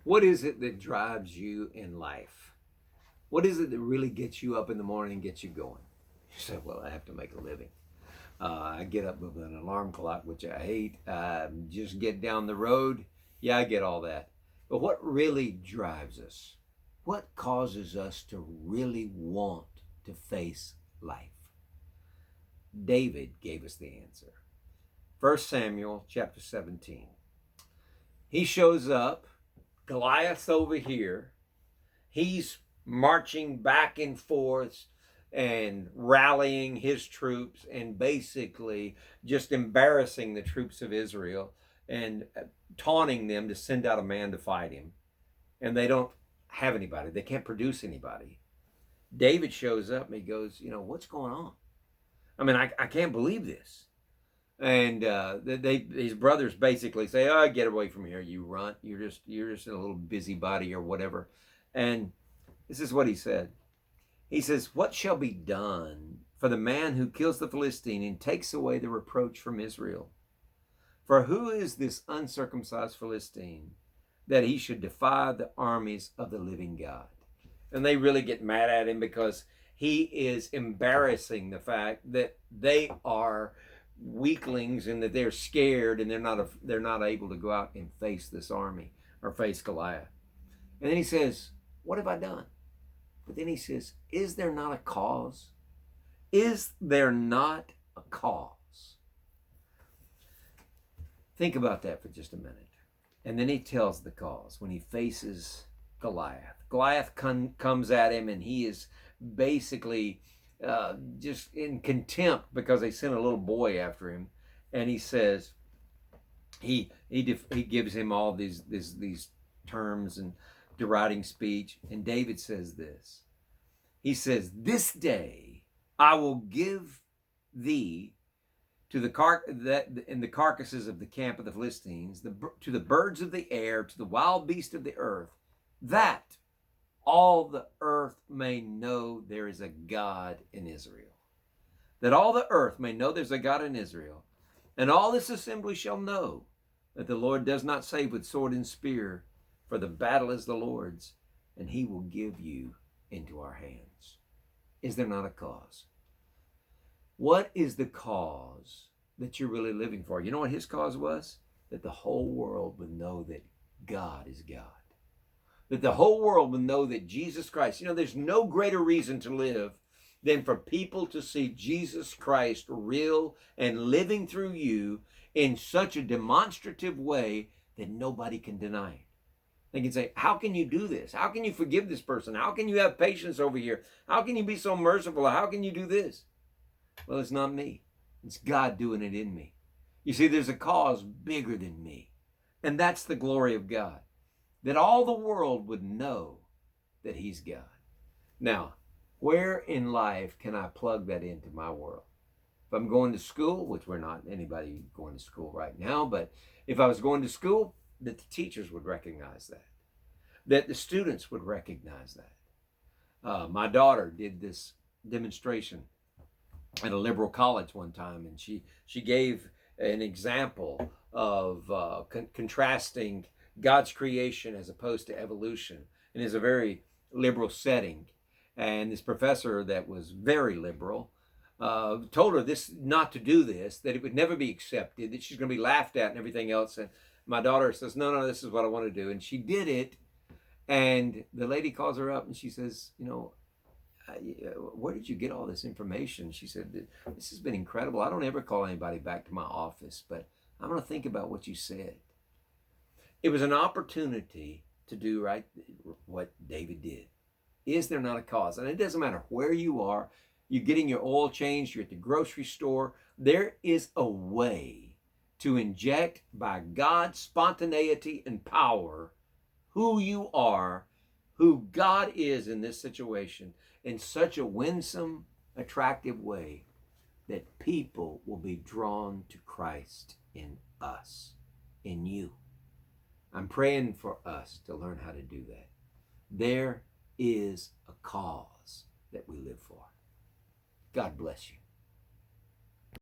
What is it that drives you in life? What is it that really gets you up in the morning and gets you going? You say, well, I have to make a living. I get up with an alarm clock, which I hate. Just get down the road. Yeah, I get all that. But what really drives us? What causes us to really want to face life? David gave us the answer. 1 Samuel chapter 17. He shows up, Goliath's over here. He's marching back and forth and rallying his troops and basically just embarrassing the troops of Israel and taunting them to send out a man to fight him. And they don't have anybody. They can't produce anybody. David shows up and he goes, what's going on? I mean, I can't believe this. And his brothers basically say, "Oh, get away from here, you runt! You're just a little busybody or whatever." And this is what he said. He says, "What shall be done for the man who kills the Philistine and takes away the reproach from Israel? For who is this uncircumcised Philistine that he should defy the armies of the living God?" And they really get mad at him because he is embarrassing the fact that they are weaklings and that they're scared and they're not able to go out and face this army or face Goliath. And then he says, "What have I done?" But then he says, "Is there not a cause? Is there not a cause?" Think about that for just a minute. And then he tells the cause when he faces Goliath. Goliath comes at him and he is basically just in contempt because they sent a little boy after him. And he says, he gives him all these terms and deriding speech. And David says this. He says, "This day I will give thee to the carcasses of the camp of the Philistines, to the birds of the air, to the wild beasts of the earth, that all the earth may know there is a God in Israel. That all the earth may know there's a God in Israel. And all this assembly shall know that the Lord does not save with sword and spear, for the battle is the Lord's, and he will give you into our hands." Is there not a cause? What is the cause that you're really living for? You know what his cause was? That the whole world would know that God is God. That the whole world would know that Jesus Christ, there's no greater reason to live than for people to see Jesus Christ real and living through you in such a demonstrative way that nobody can deny it. They can say, "How can you do this? How can you forgive this person? How can you have patience over here? How can you be so merciful? How can you do this?" Well, it's not me. It's God doing it in me. You see, there's a cause bigger than me. And that's the glory of God. That all the world would know that he's God. Now, where in life can I plug that into my world? If I'm going to school, which we're not anybody going to school right now, but if I was going to school, that the teachers would recognize that the students would recognize that. My daughter did this demonstration at a liberal college one time, and she gave an example of contrasting God's creation as opposed to evolution, and is a very liberal setting. And this professor that was very liberal told her this not to do this, that it would never be accepted, that she's going to be laughed at and everything else. And my daughter says, no, this is what I want to do. And she did it. And the lady calls her up and she says, "Where did you get all this information?" She said, "This has been incredible. I don't ever call anybody back to my office, but I'm going to think about what you said." It was an opportunity to do right what David did. Is there not a cause? And it doesn't matter where you are. You're getting your oil changed. You're at the grocery store. There is a way to inject by God's spontaneity and power who you are, who God is in this situation, in such a winsome, attractive way that people will be drawn to Christ in us, in you. I'm praying for us to learn how to do that. There is a cause that we live for. God bless you.